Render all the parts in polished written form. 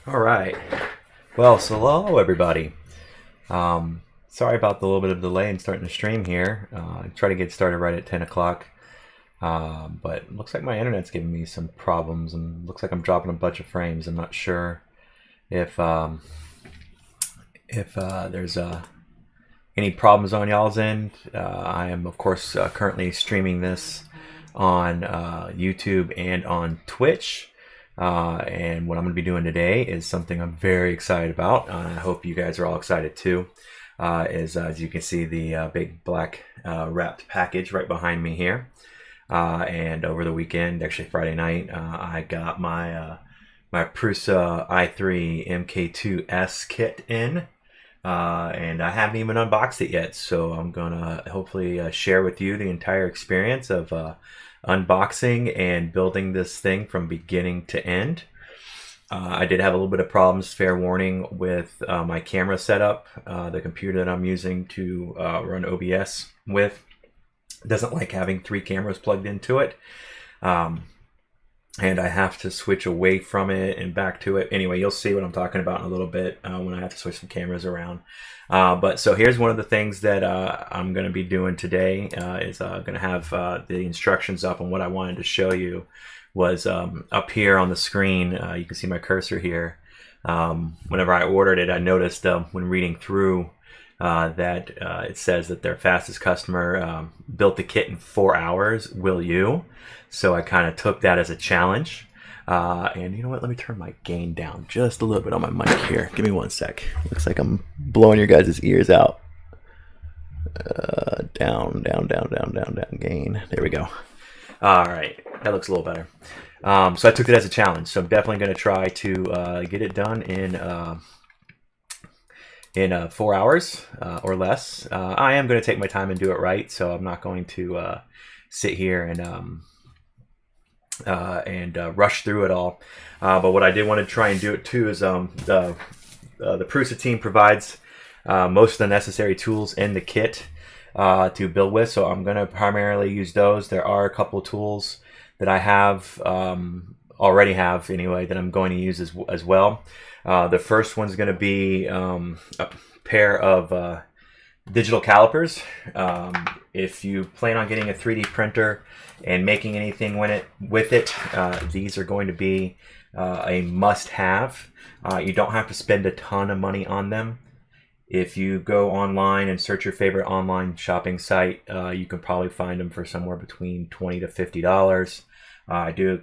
All right. Well, so hello everybody. Sorry about the little bit of delay in starting the stream here. I try to get started right at 10 o'clock, but it looks like my internet's giving me some problems, and looks like I'm dropping a bunch of frames. I'm not sure if there's any problems on y'all's end. I am, of course, currently streaming this on YouTube and on Twitch. And what I'm going to be doing today is something I'm very excited about. I hope you guys are all excited too. As you can see, the big black wrapped package right behind me here. And over the weekend, actually Friday night, I got my my Prusa i3 MK2S kit in. And I haven't even unboxed it yet, so I'm gonna hopefully share with you the entire experience of unboxing and building this thing from beginning to end. I did have a little bit of problems, fair warning, with my camera setup. The computer that I'm using to run OBS with doesn't like having 3 cameras plugged into it. And I have to switch away from it and back to it. Anyway, you'll see what I'm talking about in a little bit when I have to switch some cameras around. But so here's one of the things that I'm going to be doing today is going to have the instructions up. And what I wanted to show you was up here on the screen. You can see my cursor here. Whenever I ordered it, I noticed when reading through that it says that their fastest customer built the kit in 4 hours. Will you? So I kind of took that as a challenge. And you know what? Let me turn my gain down just a little bit on my mic here. Give me one sec. Looks like I'm blowing your guys' ears out. Down, down, down, down, down, down. Gain. There we go. All right. That looks a little better. So I took it as a challenge. So I'm definitely going to try to get it done in 4 hours or less. I am going to take my time and do it right, so I'm not going to sit here and rush through it all. But what I did want to try and do it too is the Prusa team provides most of the necessary tools in the kit to build with, so I'm going to primarily use those. There are a couple of tools that I have already have anyway that I'm going to use as well. The first one's going to be a pair of digital calipers. If you plan on getting a 3D printer and making anything with it, these are going to be a must-have. You don't have to spend a ton of money on them. If you go online and search your favorite online shopping site, you can probably find them for somewhere between $20 to $50. I do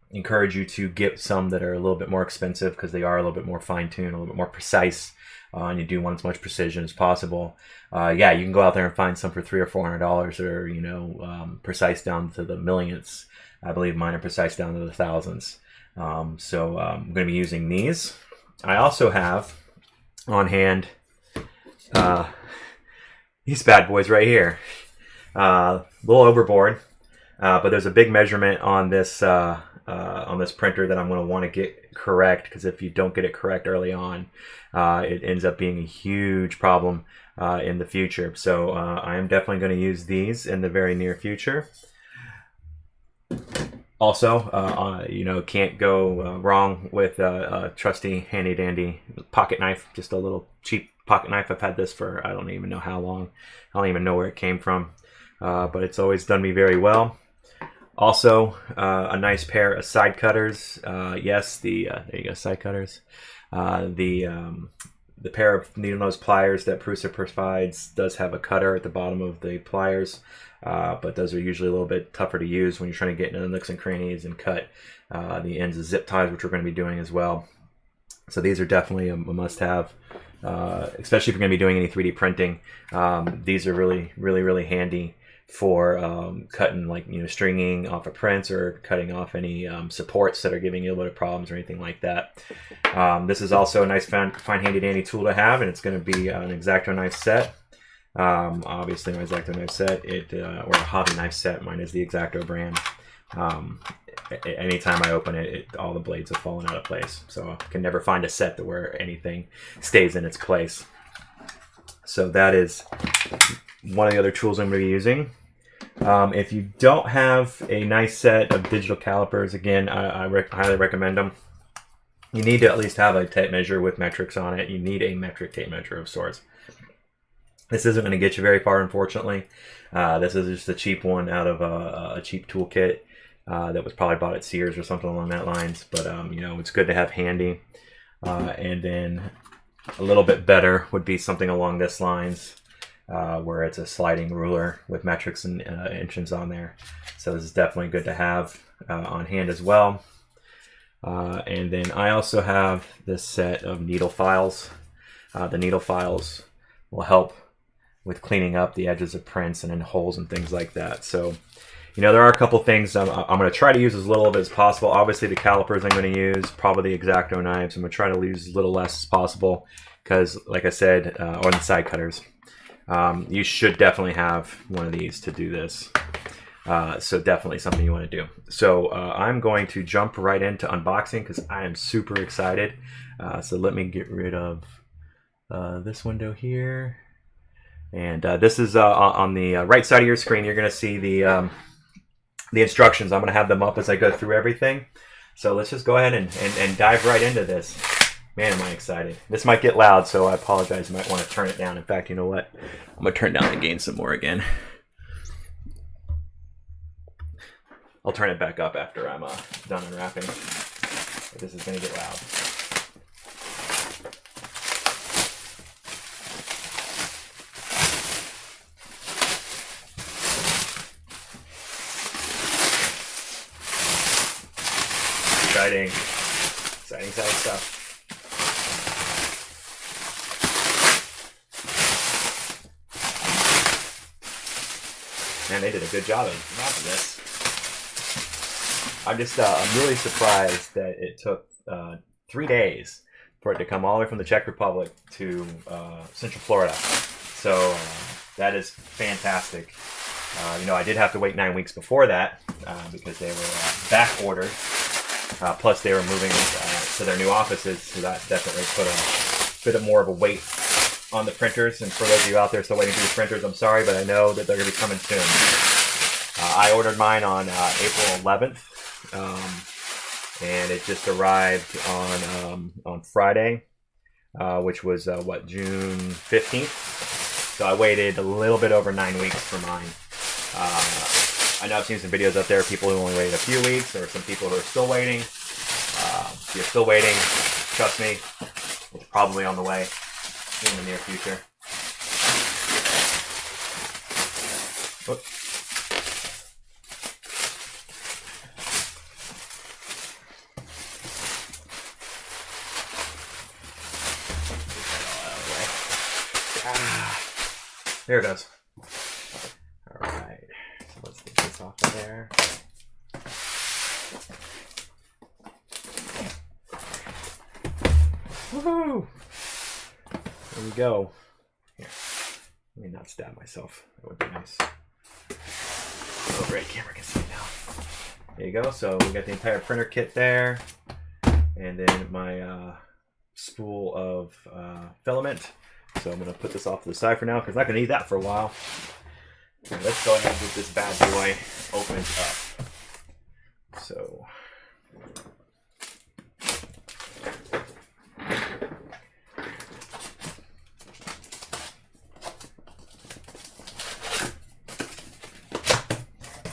encourage you to get some that are a little bit more expensive because they are a little bit more fine-tuned, a little bit more precise, and you do want as much precision as possible. Yeah, you can go out there and find some for $300 or $400 that are, precise down to the millionths. I believe mine are precise down to the thousands. So I'm going to be using these. I also have on hand these bad boys right here. A little overboard, but there's a big measurement on this printer that I'm going to want to get correct, because if you don't get it correct early on, it ends up being a huge problem in the future. So I am definitely going to use these in the very near future. Also, can't go wrong with a trusty handy dandy pocket knife. Just a little cheap pocket knife. I've had this for I don't even know how long. I don't even know where it came from, but it's always done me very well. Also, a nice pair of side cutters. Yes, there you go, side cutters. The pair of needle nose pliers that Prusa provides does have a cutter at the bottom of the pliers, but those are usually a little bit tougher to use when you're trying to get into the nooks and crannies and cut the ends of zip ties, which we're going to be doing as well. So these are definitely a must-have, especially if you're going to be doing any 3D printing. These are really, really, really handy for cutting, like, stringing off of prints or cutting off any supports that are giving you a little bit of problems or anything like that. This is also a nice fine handy dandy tool to have, and it's going to be an X-Acto knife set. Obviously my X-Acto knife set, or a hobby knife set. Mine is the X-Acto brand. Anytime I open it, all the blades have fallen out of place, so I can never find a set where anything stays in its place. So that is one of the other tools I'm going to be using. If you don't have a nice set of digital calipers, again, I highly recommend them. you need to at least have a tape measure with metrics on it. You need a metric tape measure of sorts. This isn't going to get you very far, unfortunately. This is just a cheap one out of a cheap toolkit that was probably bought at Sears or something along that lines. But you know, it's good to have handy. And then a little bit better would be something along this lines, where it's a sliding ruler with metrics and inches on there. So this is definitely good to have on hand as well. And then I also have this set of needle files. The needle files will help with cleaning up the edges of prints and in holes and things like that. So, you know, there are a couple things I'm going to try to use as little of it as possible. Obviously, the calipers I'm going to use, probably the X-Acto knives. I'm going to try to use as little less as possible because, like I said, or the side cutters. You should definitely have one of these to do this. So definitely something you want to do. So I'm going to jump right into unboxing because I am super excited. So let me get rid of this window here. And this is on the right side of your screen. You're going to see the instructions. I'm going to have them up as I go through everything. So let's just go ahead and dive right into this. Man, am I excited. This might get loud, so I apologize. You might want to turn it down. In fact, you know what? I'm going to turn down the gain some more again. I'll turn it back up after I'm done unwrapping. But this is going to get loud. Exciting stuff. Man, they did a good job of wrapping this. I'm really surprised that it took 3 days for it to come all the way from the Czech Republic to Central Florida. So that is fantastic. You know, I did have to wait 9 weeks before that because they were back ordered. Plus, they were moving to their new offices, so that definitely put a bit of more of a weight on the printers. And for those of you out there still waiting for your printers, I'm sorry, but I know that they're going to be coming soon. I ordered mine on April 11th, and it just arrived on Friday, which was June 15th. So I waited a little bit over 9 weeks for mine. I know I've seen some videos out there, people who only waited a few weeks, or some people who are still waiting. If you're still waiting, trust me, it's probably on the way in the near future. Whoops. There it goes. All right, so let's get this off of there. Woohoo! There we go. Here, let me not stab myself. That would be nice. Oh, great, camera can see now. There you go. So we got the entire printer kit there, and then my spool of filament. So I'm going to put this off to the side for now because I'm not going to need that for a while. And let's go ahead and get this bad boy opened up.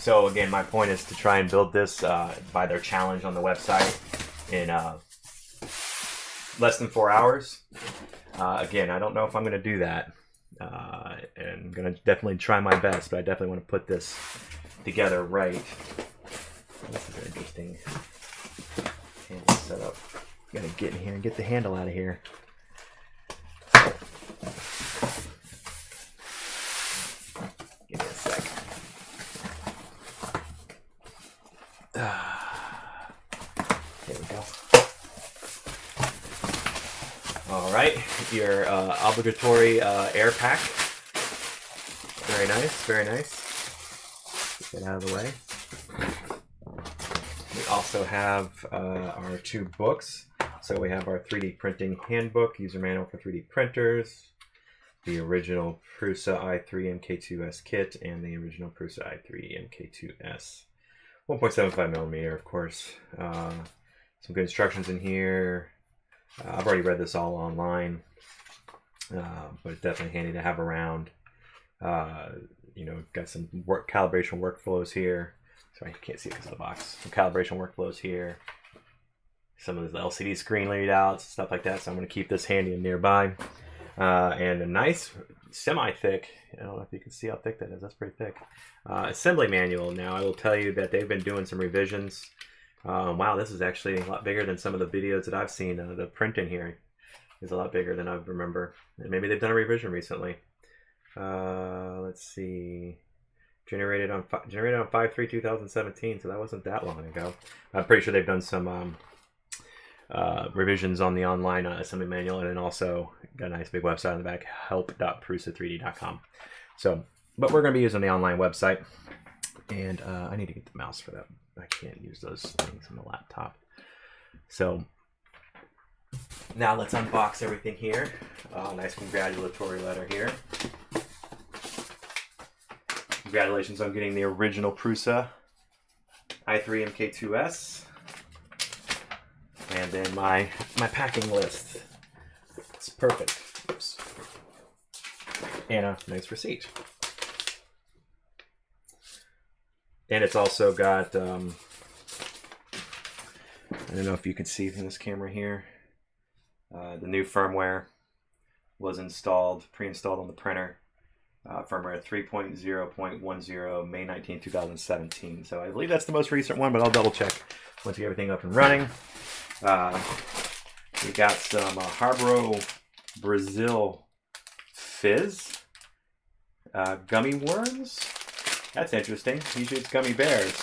So, again, my point is to try and build this by their challenge on the website in less than 4 hours. Again, I don't know if I'm going to do that, and I'm going to definitely try my best, but I definitely want to put this together right. This is an interesting handle setup. I'm going to get in here and get the handle out of here. Give me a sec. There we go. All right, your obligatory air pack. Very nice, very nice. Get that out of the way. We also have our 2 books. So we have our 3D printing handbook, user manual for 3D printers, the original Prusa i3 MK2S kit, and the original Prusa i3 MK2S. 1.75 millimeter, of course. Some good instructions in here. I've already read this all online, but it's definitely handy to have around. You know, got some calibration workflows here. Sorry, you can't see it because of the box. Some calibration workflows here. Some of the LCD screen readouts, stuff like that. So I'm going to keep this handy and nearby. And a nice semi-thick, I don't know if you can see how thick that is. That's pretty thick. Assembly manual. Now I will tell you that they've been doing some revisions. Wow, this is actually a lot bigger than some of the videos that I've seen. The print in here is a lot bigger than I remember. And maybe they've done a revision recently. Let's see. Generated on 5/3/2017, so that wasn't that long ago. I'm pretty sure they've done some revisions on the online assembly manual, and then also got a nice big website on the back, help.prusa3d.com. So, but we're going to be using the online website, and I need to get the mouse for that. I can't use those things on the laptop. So now let's unbox everything here. Nice congratulatory letter here. Congratulations on getting the original Prusa i3 MK2S. And then my packing list. It's perfect. Oops. And a nice receipt. And it's also got, I don't know if you can see from this camera here, the new firmware was installed, pre-installed on the printer. Firmware 3.0.10, May 19, 2017. So I believe that's the most recent one, but I'll double check once we get everything up and running. We got some Harborough Brazil Fizz gummy worms. That's interesting. Usually it's gummy bears.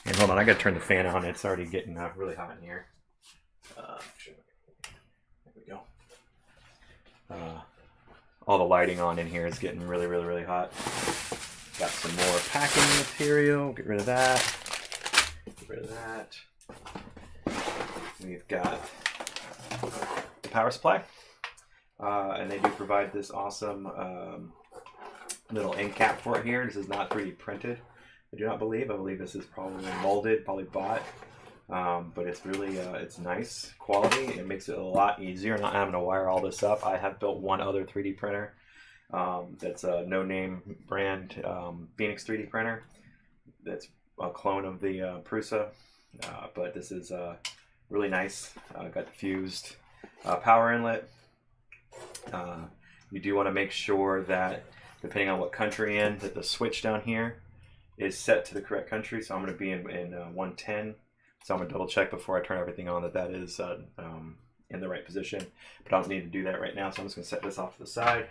And hold on, I gotta turn the fan on. It's already getting really hot in here. There we go. All the lighting on in here is getting really hot. Got some more packing material. Get rid of that. Get rid of that. We've got the power supply. And they do provide this awesome little end cap for it here. This is not 3D printed. I do not believe. I believe this is probably molded, probably bought. But it's really, it's nice quality. It makes it a lot easier not having to wire all this up. I have built one other 3D printer. That's a no-name brand Phoenix 3D printer. That's a clone of the Prusa. But this is really nice. Got the fused power inlet. You do want to make sure that, depending on what country you're in, that the switch down here is set to the correct country. So I'm going to be in 110. So I'm going to double check before I turn everything on that is in the right position. But I don't need to do that right now, so I'm just going to set this off to the side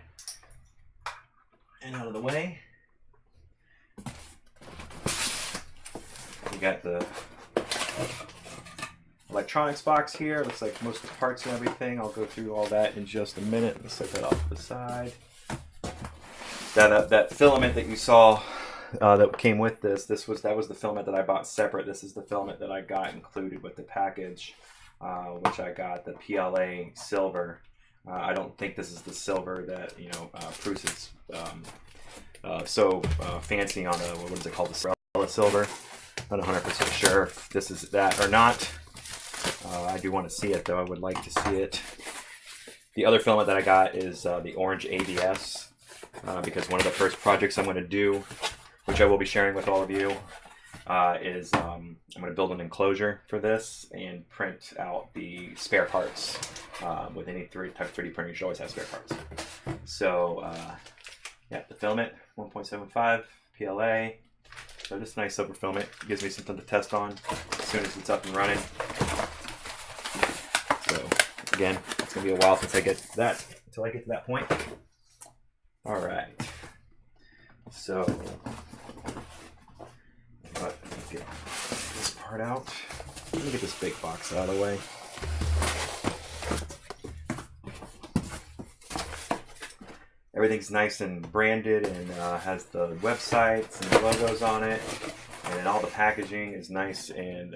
and out of the way. We got the electronics box here. Looks like most of the parts and everything. I'll go through all that in just a minute. Let's set that off to the side. That filament that you saw that came with this, that was the filament that I bought separate. This is the filament that I got included with the package, which I got the PLA silver. I don't think this is the silver that Prusa's so fancy on what is it called, the Umbrella silver. Not 100% sure if this is that or not. I do want to see it though. I would like to see it. The other filament that I got is the orange ABS, because one of the first projects I'm going to do, which I will be sharing with all of you, is I'm going to build an enclosure for this and print out the spare parts. With any type of 3D printer, you should always have spare parts. So, yeah, the filament, 1.75 PLA. So just a nice silver filament. Gives me something to test on as soon as it's up and running. So, again, it's going to be a while since I get to that, until I get to that point. All right. So, let me get this part out. Let me get this big box out of the way. Everything's nice and branded and has the websites and the logos on it. And then all the packaging is nice and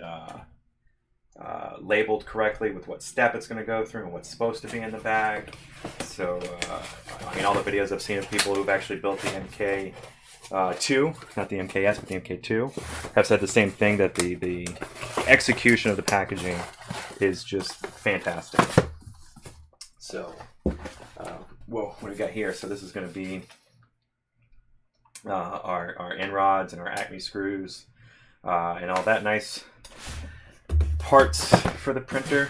labeled correctly with what step it's going to go through and what's supposed to be in the bag. So, I mean, all the videos I've seen of people who've actually built the MK 2, not the MKS, but the MK2, have said the same thing, that the execution of the packaging is just fantastic. So, whoa, what do we got here? So this is going to be our end rods and our Acme screws and all that nice parts for the printer.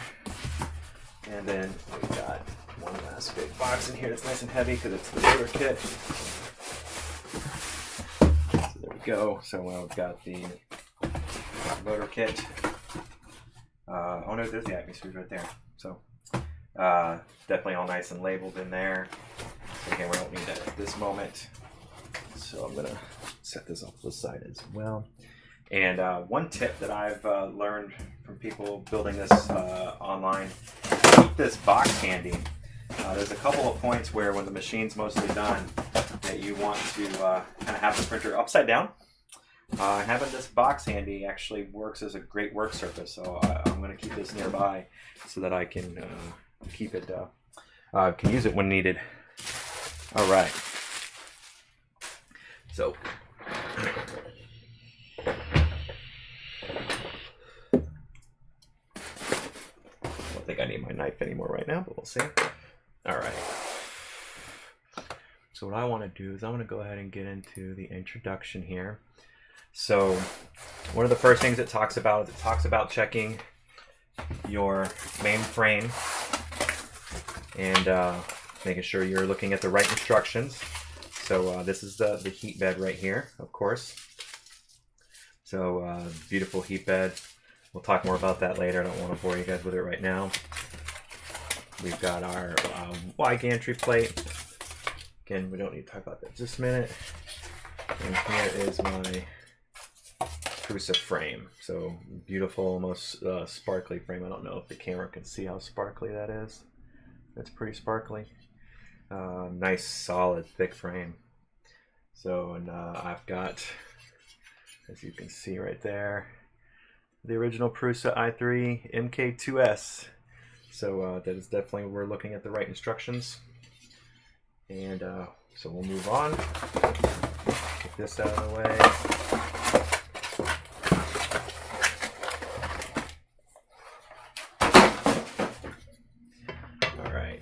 And then we've got one last big box in here that's nice and heavy because it's the motor kit. So there we go. So we've got the motor kit. Oh no, there's the Acme screws right there. So definitely all nice and labeled in there. Again, we don't need that at this moment. So I'm gonna set this off to the side as well. And one tip that I've learned from people building this online, keep this box handy. There's a couple of points where when the machine's mostly done that you want to kind of have the printer upside down. Having this box handy actually works as a great work surface, so I'm going to keep this nearby so that I can keep it, can use it when needed. All right. So, I don't think I need my knife anymore right now, but we'll see. All right. So what I want to do is I want to go ahead and get into the introduction here. So one of the first things it talks about is it talks about checking your main frame and making sure you're looking at the right instructions. So this is the heat bed right here, of course. So beautiful heat bed. We'll talk more about that later. I don't want to bore you guys with it right now. We've got our Y gantry plate. Again, we don't need to talk about that in just a minute. And here is my Prusa frame. So beautiful, almost sparkly frame. I don't know if the camera can see how sparkly that is. That's pretty sparkly. Nice, solid, thick frame. So, and I've got, as you can see right there, the original Prusa i3 MK2S. So that is definitely, we're looking at the right instructions. And so we'll move on. Get this out of the way. All right.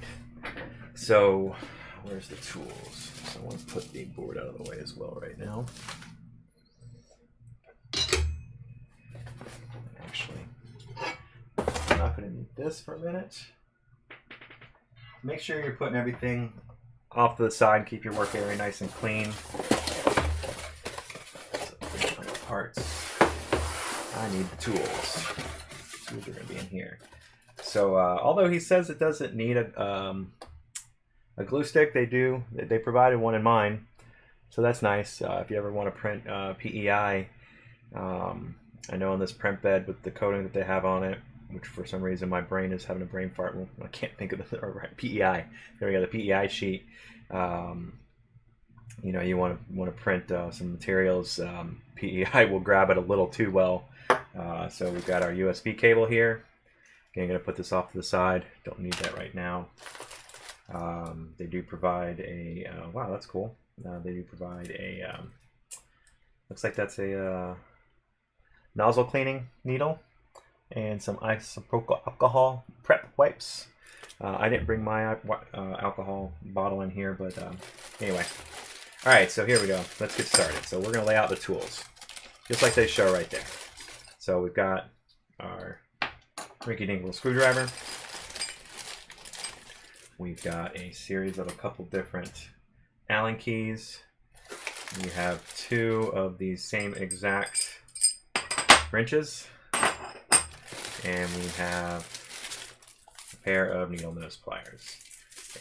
So where's the tools? So I want to put the board out of the way as well right now. Actually, I'm not going to need this for a minute. Make sure you're putting everything off to the side. Keep your work area nice and clean. So, parts. I need the tools. Tools are going to be in here. So, although he says it doesn't need a glue stick, they do. They provided one in mine, so that's nice. If you ever want to print PEI, I know on this print bed with the coating that they have on it, which for some reason my brain is having a brain fart. Well, I can't think of the right PEI. There we go, the PEI sheet. You know, you want to print some materials. PEI will grab it a little too well. So we've got our USB cable here. Again, I'm going to put this off to the side. Don't need that right now. They do provide a wow, that's cool. They do provide a looks like that's a nozzle cleaning needle and some isopropyl alcohol prep wipes. I didn't bring my alcohol bottle in here, but anyway. All right, so here we go. Let's get started. So we're going to lay out the tools just like they show right there. So we've got our rinky-dink little screwdriver. We've got a series of a couple different Allen keys. We have 2 of these same exact wrenches. And we have a pair of needle nose pliers.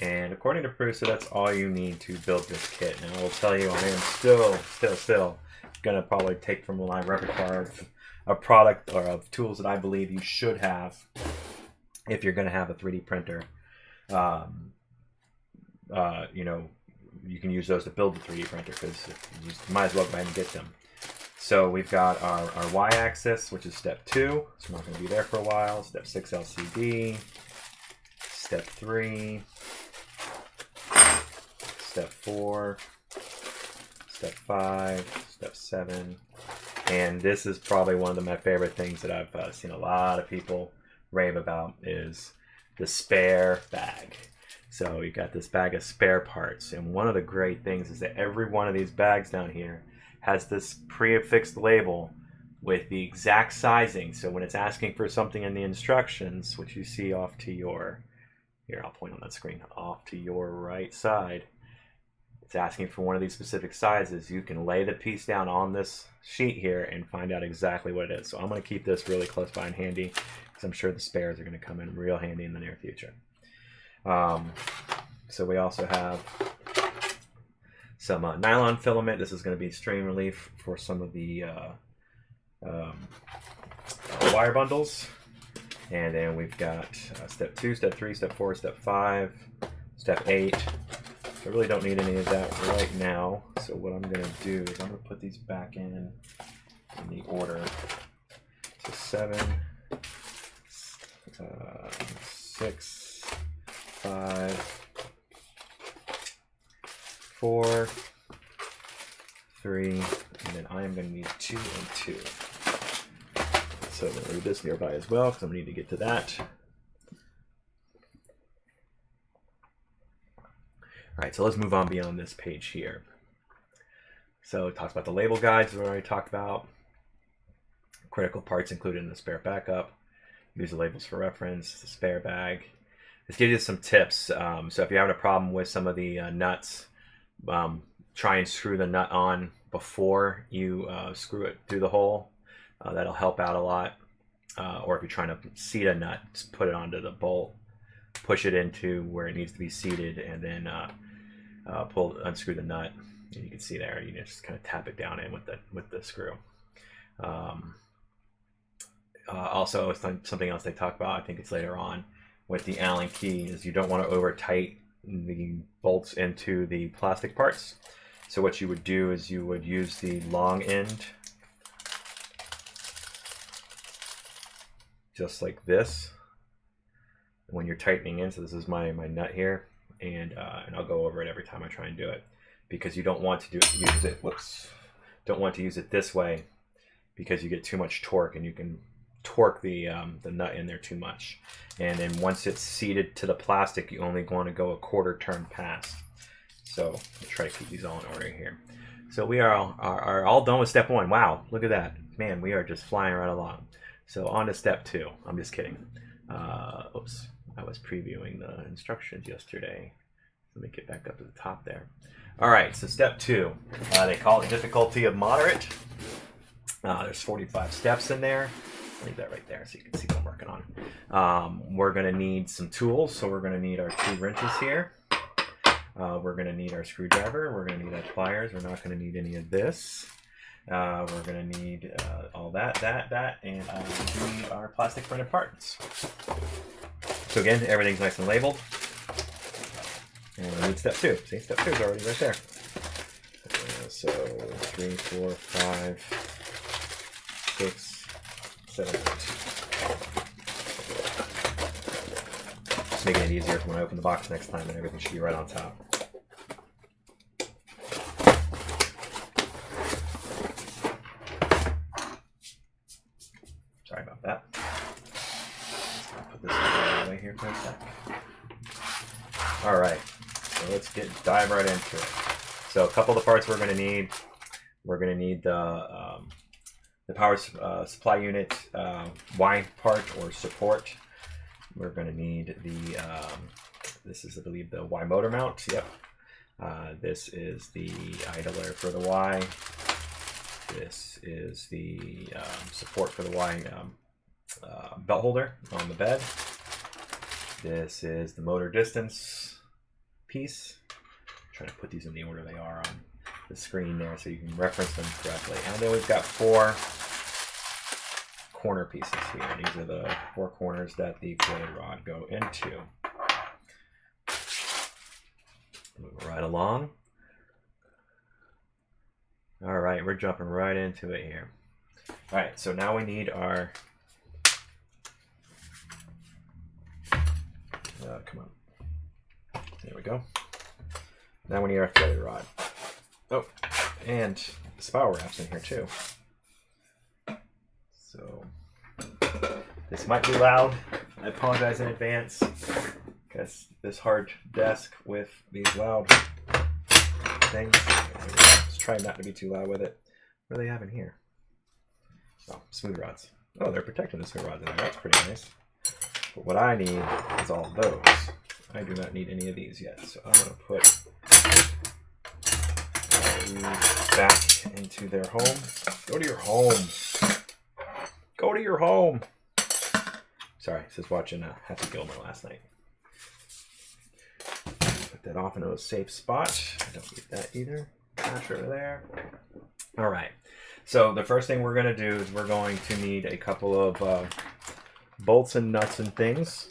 And according to Prusa, that's all you need to build this kit. Now I will tell you, I am still gonna probably take from my repertoire of product or of tools that I believe you should have if you're gonna have a 3D printer. You know, you can use those to build the 3D printer because you might as well go ahead and get them. So we've got our y-axis, which is step 2. So I'm not going to be there for a while. Step 6 LCD. Step 3. Step 4. step 5, step 7. And this is probably one of my favorite things that I've seen a lot of people rave about is the spare bag. So you got this bag of spare parts, and one of the great things is that every one of these bags down here has this pre-affixed label with the exact sizing. So when it's asking for something in the instructions, which you see off to your, here I'll point on that screen, off to your right side, it's asking for one of these specific sizes. You can lay the piece down on this sheet here and find out exactly what it is. So I'm going to keep this really close by and handy because I'm sure the spares are going to come in real handy in the near future. So we also have some nylon filament. This is going to be strain relief for some of the wire bundles. And then we've got step 2, step 3, step 4, step 5, step 8. I really don't need any of that right now. So what I'm going to do is I'm going to put these back in the order. So 7, 6, 5, 4, 3, and then I am going to need 2 and 2. So I'm going to leave this nearby as well because I'm going to need to get to that. All right, so let's move on beyond this page here. So it talks about the label guides we already talked about. Critical parts included in the spare backup. Use the labels for reference, the spare bag. This gives you some tips. So if you're having a problem with some of the nuts, try and screw the nut on before you screw it through the hole. That'll help out a lot. Or if you're trying to seat a nut, just put it onto the bolt, push it into where it needs to be seated, and then unscrew the nut. And you can see there, you just kind of tap it down in with the screw. Also, something else they talk about, I think it's later on, with the Allen key, is you don't want to over tight the bolts into the plastic parts. So what you would do is you would use the long end, just like this, when you're tightening in. So this is my nut here, and I'll go over it every time I try and do it, because you don't want to use it. Don't want to use it this way, because you get too much torque, and you can torque the nut in there too much. And then once it's seated to the plastic, you only want to go a quarter turn past. So I'll try to keep these all in order here. So we are all done with step 1. Wow, look at that. Man, we are just flying right along. So on to step 2. I'm just kidding. Oops, I was previewing the instructions yesterday. Let me get back up to the top there. All right, so step 2. They call it difficulty of moderate. There's 45 steps in there. Leave that right there so you can see what I'm working on. We're going to need some tools. So we're going to need our 2 wrenches here. We're going to need our screwdriver. We're going to need our pliers. We're not going to need any of this. We're going to need all that, and we need our plastic printed parts. So again, everything's nice and labeled. And we need step 2. See, step 2 is already right there. So 3, 4, 5, 6, 7, 8. Just making it easier for when I open the box next time, and everything should be right on top. Sorry about that. I'll put this away here for a sec. All right, so let's dive right into it. So a couple of the parts we're going to need. We're going to need the power supply unit Y part or support. We're going to need the this is, I believe, the Y motor mount. Yep. This is the idler for the Y. This is the support for the Y belt holder on the bed. This is the motor distance piece. I'm trying to put these in the order they are on the screen there so you can reference them correctly. And then we've got 4 corner pieces here. These are the 4 corners that the threaded rod go into. Move right along. All right, we're jumping right into it here. All right, so now we need our, come on, there we go. Now we need our threaded rod. Oh, And the spiral wrap's in here too. So this might be loud. I apologize in advance because this hard desk with these loud things. Just try not to be too loud with it. What do they have in here? Oh, smooth rods. Oh, they're protecting the smooth rods in there. That's pretty nice. But what I need is all of those. I do not need any of these yet. So I'm going to put these back into their home. Go to your home. Go to your home. Sorry, this is watching Happy Gilmore last night. Put that off into a safe spot. I don't need that either. Trash over there. All right. So the first thing we're going to do is we're going to need a couple of bolts and nuts and things.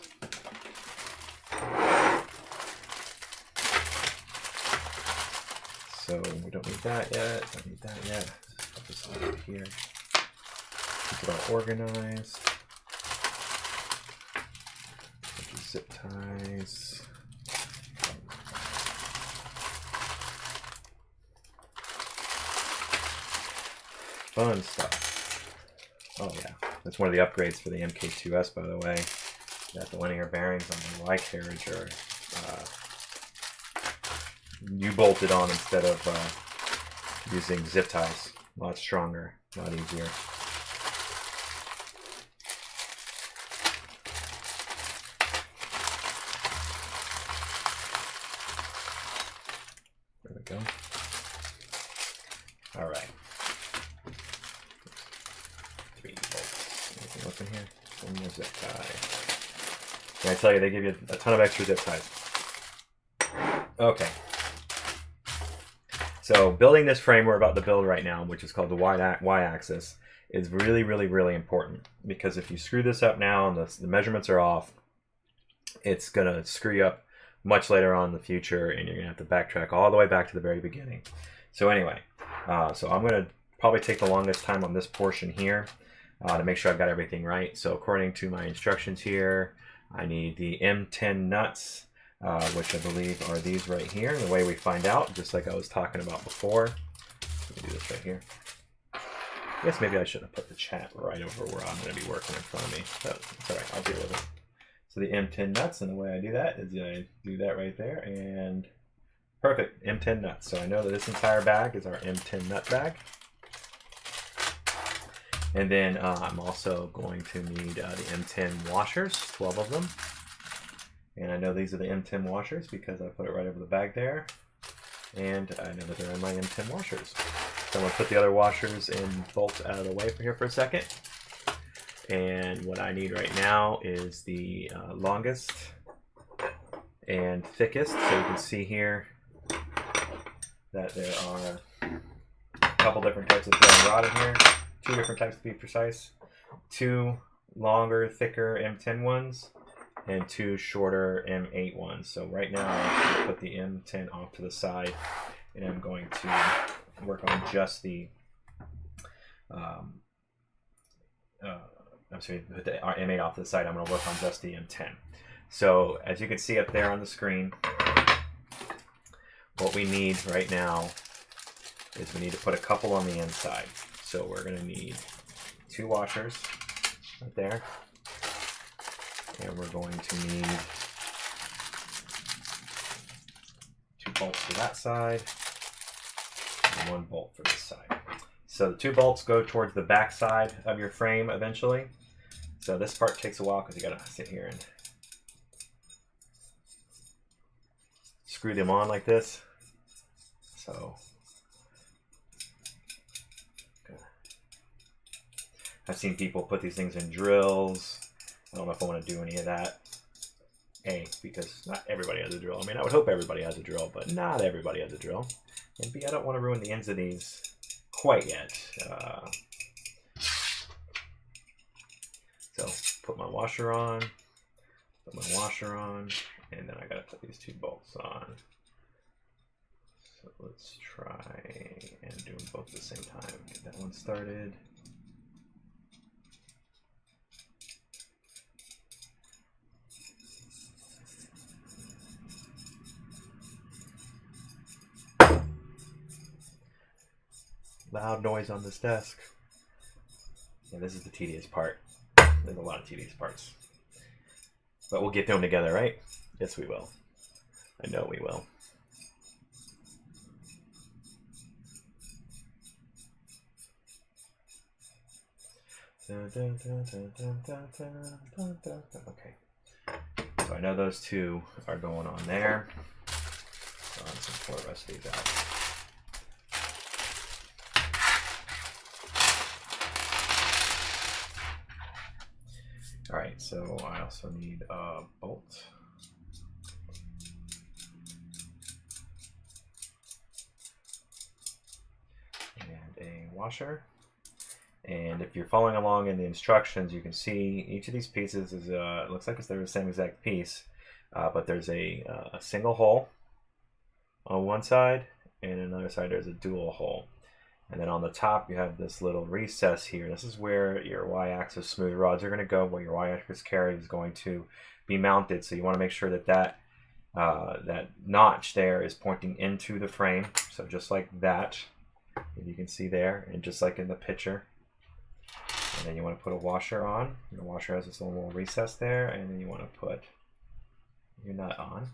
So we don't need that yet. Don't need that yet. Put this over here. Keep it all organized. Zip ties. Fun stuff. Oh yeah, that's one of the upgrades for the MK2S, by the way. That the linear bearings on the Y carriage are U-bolted on instead of using zip ties. A lot stronger, a lot easier. There we go. All right. 3 bolts. Anything else in here? One more zip tie. Can I tell you, they give you a ton of extra zip ties. Okay. So building this frame we're about to build right now, which is called the Y-axis, is really, really, really important. Because if you screw this up now and the measurements are off, it's going to screw you up much later on in the future, and you're going to have to backtrack all the way back to the very beginning. So anyway, so I'm going to probably take the longest time on this portion here to make sure I've got everything right. So according to my instructions here, I need the M10 nuts, which I believe are these right here. The way we find out, just like I was talking about before. Let me do this right here. I guess maybe I shouldn't have put the chat right over where I'm going to be working in front of me. But it's all right, I'll deal with it. So the M10 nuts, and the way I do that is I do that right there, and perfect, M10 nuts. So I know that this entire bag is our M10 nut bag. And then I'm also going to need the M10 washers, 12 of them. And I know these are the M10 washers because I put it right over the bag there. And I know that they're in my M10 washers. So I'm going to put the other washers and bolts out of the way for here for a second. And what I need right now is the longest and thickest. So you can see here that there are a couple different types of thread rod in here. 2 different types to be precise. 2 longer, thicker M10 ones and 2 shorter M8 ones. So right now I'm going to put the M10 off to the side, and I'm going to work on just the I'm sorry, put the M8 off to the side. I'm going to work on just the M10. So as you can see up there on the screen, what we need right now is we need to put a couple on the inside. So we're going to need 2 washers right there. And we're going to need 2 bolts for that side and 1 bolt for this side. So the 2 bolts go towards the back side of your frame eventually. So this part takes a while because you got to sit here and screw them on like this. So I've seen people put these things in drills. I don't know if I want to do any of that. A, because not everybody has a drill. I mean, I would hope everybody has a drill, but not everybody has a drill. And B, I don't want to ruin the ends of these quite yet. So put my washer on, and then I gotta put these 2 bolts on. So let's try and do them both at the same time. Get that one started. Loud noise on this desk. Yeah, this is the tedious part. There's a lot of tedious parts. But we'll get them together, right? Yes, we will. I know we will. Okay. So I know those two are going on there. So I'm just going to pull the rest of these out. All right, so I also need a bolt. And a washer. And if you're following along in the instructions, you can see each of these pieces is, it looks like they're the same exact piece, but there's a single hole on one side, and another side there's a dual hole. And then on the top you have this little recess here. This is where your y-axis smooth rods are going to go, where your y-axis carry is going to be mounted. So you want to make sure that that notch there is pointing into the frame. So just like that, you can see there, and just like in the picture. And then you want to put a washer on. The washer has this little recess there, and then you want to put your nut on.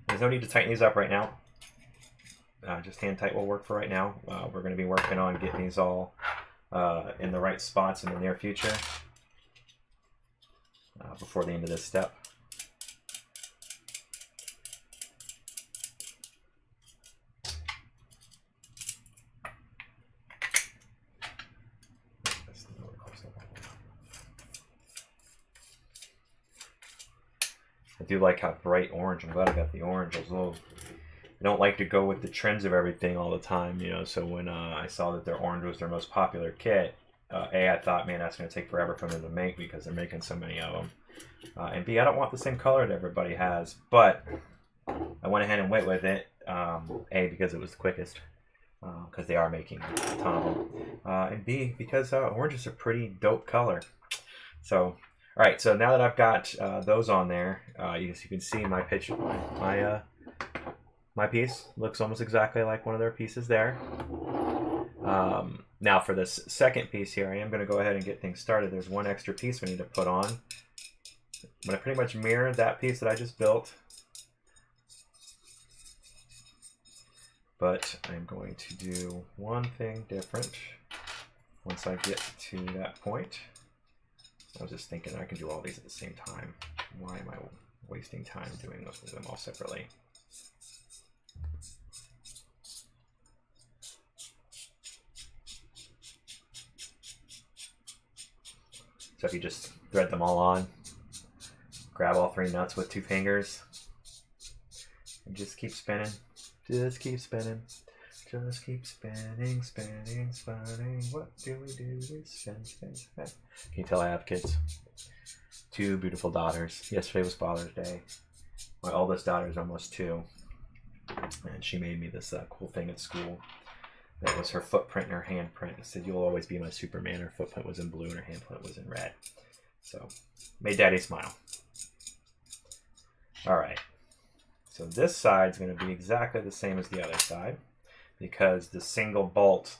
There's no need to tighten these up right now. Just hand tight will work for right now. We're going to be working on getting these all in the right spots in the near future before the end of this step. I do like how bright orange. I'm glad I got the orange. I don't like to go with the trends of everything all the time, you know. So when I saw that their orange was their most popular kit, A, I thought, man, that's going to take forever for them to make because they're making so many of them. And B, I don't want the same color that everybody has. But I went ahead and went with it. A, because it was the quickest, because they are making a ton of them. And B, because orange is a pretty dope color. So. All right, so now that I've got those on there, you can see my picture, my piece looks almost exactly like one of their pieces there. Now for this second piece here, I am going to go ahead and get things started. There's one extra piece we need to put on. I'm going to pretty much mirror that piece that I just built. But I'm going to do one thing different once I get to that point. I was just thinking I can do all these at the same time. Why am I wasting time doing them all separately? So if you just thread them all on, grab all 3 nuts with 2 fingers, and just keep spinning. Just keep spinning. Just keep spinning, spinning, spinning. What do we do? We spin, spin, spin. Can you tell I have kids? 2 beautiful daughters. Yesterday was Father's Day. My oldest daughter is almost 2. And she made me this cool thing at school. That was her footprint and her handprint. It said, "You'll always be my Superman." Her footprint was in blue and her handprint was in red. So, made Daddy smile. Alright. So this side's going to be exactly the same as the other side, because the single bolt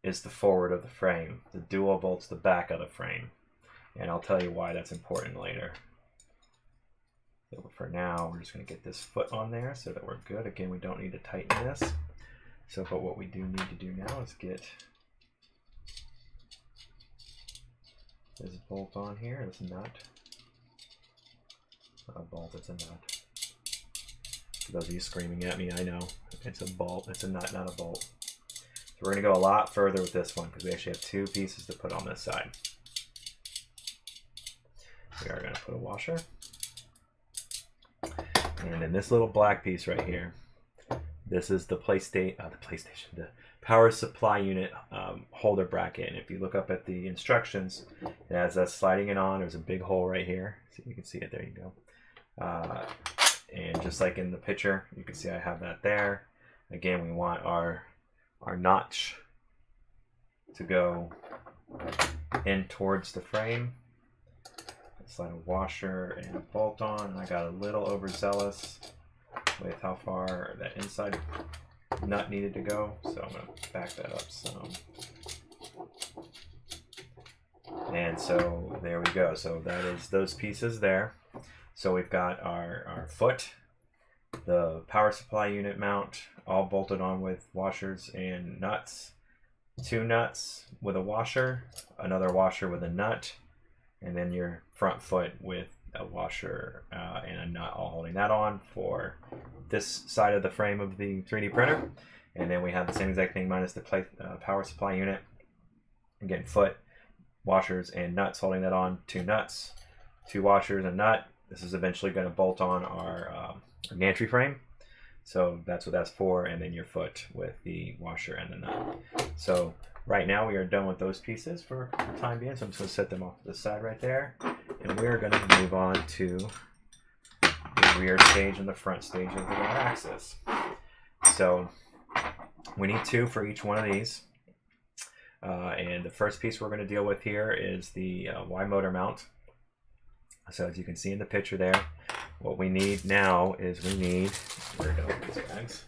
is the forward of the frame. The dual bolt's the back of the frame. And I'll tell you why that's important later. So for now, we're just going to get this foot on there so that we're good. Again, we don't need to tighten this. So, but what we do need to do now is get this bolt on here, this nut. Not a bolt, it's a nut. For those of you screaming at me, I know. It's a bolt, it's a nut, not a bolt. So we're going to go a lot further with this one because we actually have 2 pieces to put on this side. We are going to put a washer. And then this little black piece right here, this is the the power supply unit holder bracket. And if you look up at the instructions, it has us sliding it on. There's a big hole right here. So you can see it. There you go. And just like in the picture, you can see I have that there. Again, we want our notch to go in towards the frame. Slide a washer and a bolt on. I got a little overzealous with how far that inside nut needed to go, so I'm going to back that up some. And so there we go. So that is those pieces there. So we've got our foot, the power supply unit mount, all bolted on with washers and nuts. 2 nuts with a washer, another washer with a nut, and then your front foot with a washer and a nut, all holding that on for this side of the frame of the 3D printer. And then we have the same exact thing minus the power supply unit. Again, foot, washers, and nuts holding that on. 2 nuts, 2 washers, a nut. This is eventually going to bolt on our gantry frame. So that's what that's for, and then your foot with the washer and the nut. So right now we are done with those pieces for the time being. So I'm just going to set them off to the side right there. And we're going to move on to the rear stage and the front stage of the Y-axis. So we need 2 for each one of these. And the first piece we're going to deal with here is the Y motor mount. So as you can see in the picture there, what we need now is where are these bags?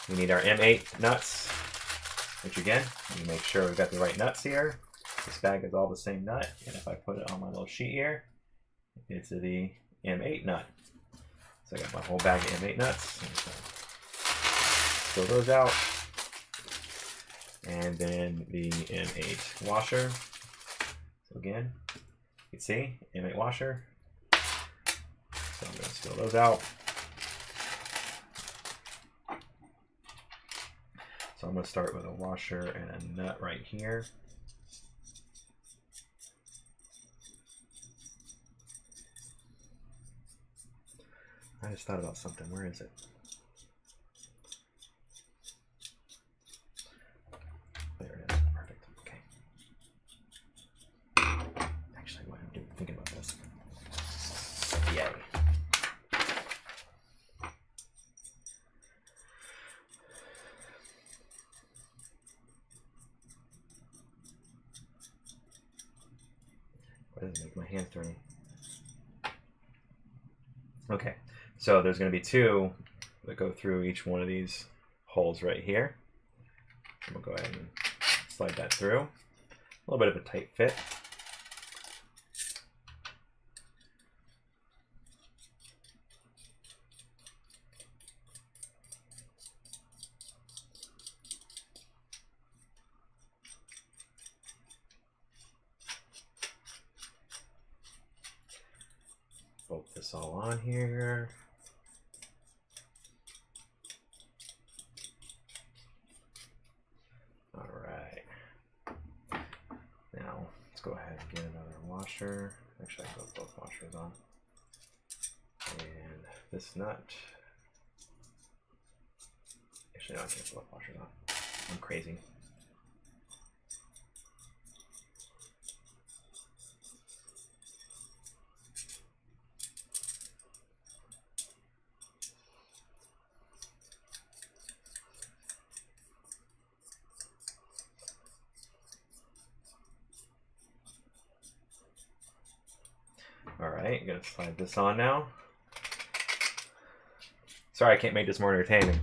We need our M8 nuts, which again, you make sure we've got the right nuts here. This bag is all the same nut, and if I put it on my little sheet here, it's the M8 nut. So I got my whole bag of M8 nuts. Fill those out. And then the M8 washer. So again, you can see, M8 washer. So I'm going to fill those out. So I'm going to start with a washer and a nut right here. I just thought about something. Where is it? There it is. Perfect. Okay. Actually, what I'm thinking about this. Yay. Why does it make my hand dirty? Okay, so there's going to be 2 that go through each one of these holes right here. I'm going to go ahead and slide that through. A little bit of a tight fit. Bolt this all on here. All right. Now let's go ahead and get another washer. Actually, I put both washers on. And this nut. Actually, no, I can't put both washers on. I'm crazy. All right, I'm gonna slide this on now. Sorry, I can't make this more entertaining.